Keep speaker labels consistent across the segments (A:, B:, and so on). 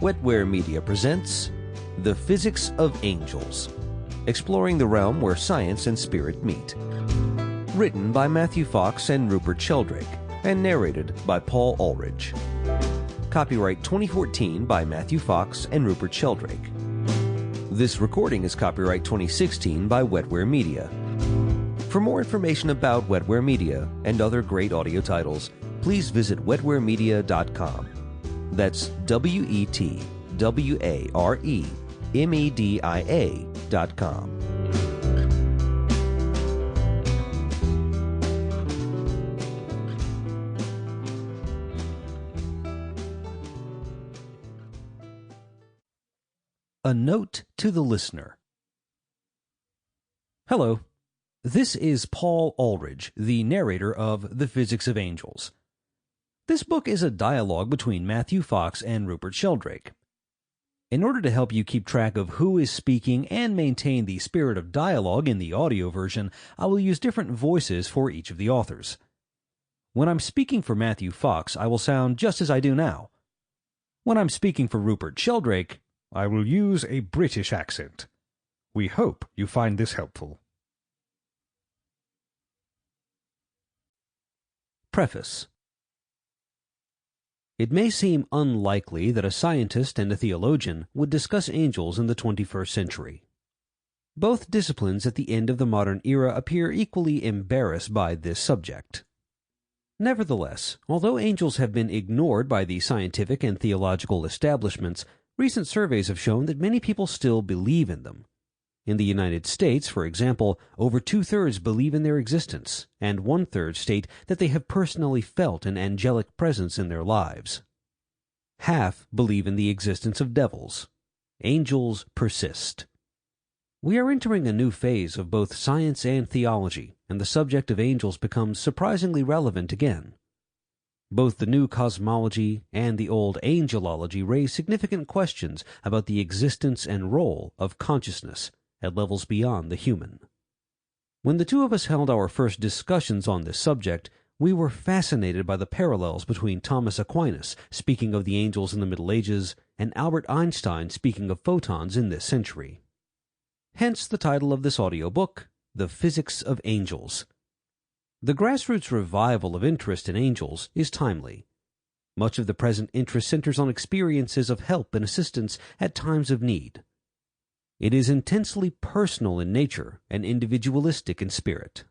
A: Wetware Media presents The Physics of Angels, exploring the realm where science and spirit meet. Written by Matthew Fox and Rupert Sheldrake, and narrated by Paul Aulridge. Copyright 2014 by Matthew Fox and Rupert Sheldrake. This recording is copyright 2016 by Wetware Media. For more information about Wetware Media and other great audio titles, please visit wetwaremedia.com. That's wetwaremedia.com. A note to the listener. Hello, this is Paul Aulridge, the narrator of The Physics of Angels. This book is a dialogue between Matthew Fox and Rupert Sheldrake. In order to help you keep track of who is speaking and maintain the spirit of dialogue in the audio version, I will use different voices for each of the authors. When I'm speaking for Matthew Fox, I will sound just as I do now. When I'm speaking for Rupert Sheldrake,
B: I will use a British accent. We hope you find this helpful.
A: Preface. It may seem unlikely that a scientist and a theologian would discuss angels in the 21st century. Both disciplines at the end of the modern era appear equally embarrassed by this subject. Nevertheless, although angels have been ignored by the scientific and theological establishments, recent surveys have shown that many people still believe in them. In the United States, for example, over 2/3 believe in their existence, and 1/3 state that they have personally felt an angelic presence in their lives. Half believe in the existence of devils. Angels persist. We are entering a new phase of both science and theology, and the subject of angels becomes surprisingly relevant again. Both the new cosmology and the old angelology raise significant questions about the existence and role of consciousness at levels beyond the human. When the two of us held our first discussions on this subject, we were fascinated by the parallels between Thomas Aquinas speaking of the angels in the Middle Ages and Albert Einstein speaking of photons in this century. Hence the title of this audiobook, The Physics of Angels. The grassroots revival of interest in angels is timely. Much of the present interest centers on experiences of help and assistance at times of need. It is intensely personal in nature and individualistic in spirit.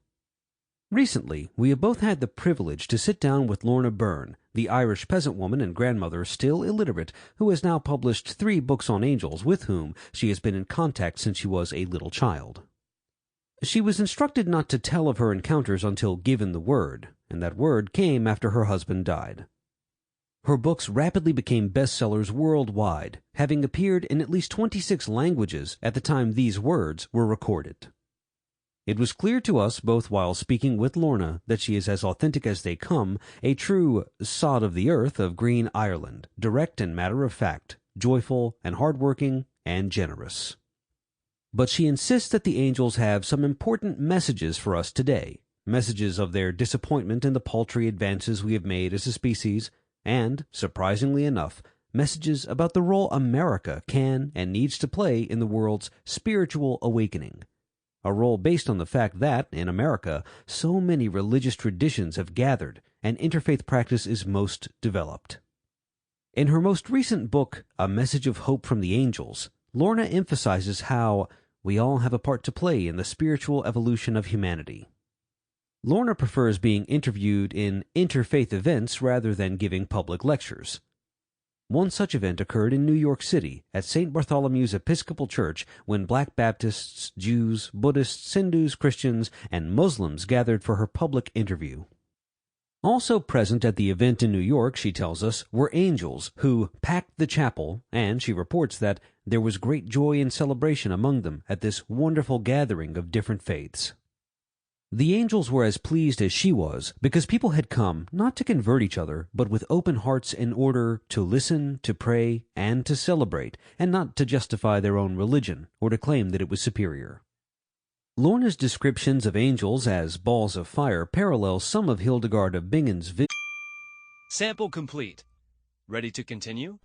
A: Recently, we have both had the privilege to sit down with Lorna Byrne, the Irish peasant woman and grandmother still illiterate, who has now published 3 books on angels with whom she has been in contact since she was a little child. She was instructed not to tell of her encounters until given the word, and that word came after her husband died. Her books rapidly became bestsellers worldwide, having appeared in at least 26 languages at the time these words were recorded. It was clear to us both while speaking with Lorna that she is as authentic as they come, a true sod of the earth of green Ireland, direct and matter-of-fact, joyful and hard-working and generous. But she insists that the angels have some important messages for us today, messages of their disappointment in the paltry advances we have made as a species, and, surprisingly enough, messages about the role America can and needs to play in the world's spiritual awakening, a role based on the fact that, in America, so many religious traditions have gathered and interfaith practice is most developed. In her most recent book, A Message of Hope from the Angels, Lorna emphasizes how we all have a part to play in the spiritual evolution of humanity. Lorna prefers being interviewed in interfaith events rather than giving public lectures. One such event occurred in New York City at St. Bartholomew's Episcopal Church when Black Baptists, Jews, Buddhists, Hindus, Christians, and Muslims gathered for her public interview. Also present at the event in New York, she tells us, were angels who packed the chapel, and she reports that there was great joy and celebration among them at this wonderful gathering of different faiths. The angels were as pleased as she was, because people had come not to convert each other, but with open hearts in order to listen, to pray, and to celebrate, and not to justify their own religion, or to claim that it was superior. Lorna's descriptions of angels as balls of fire parallel some of Hildegard of Bingen's
C: Sample complete. Ready to continue?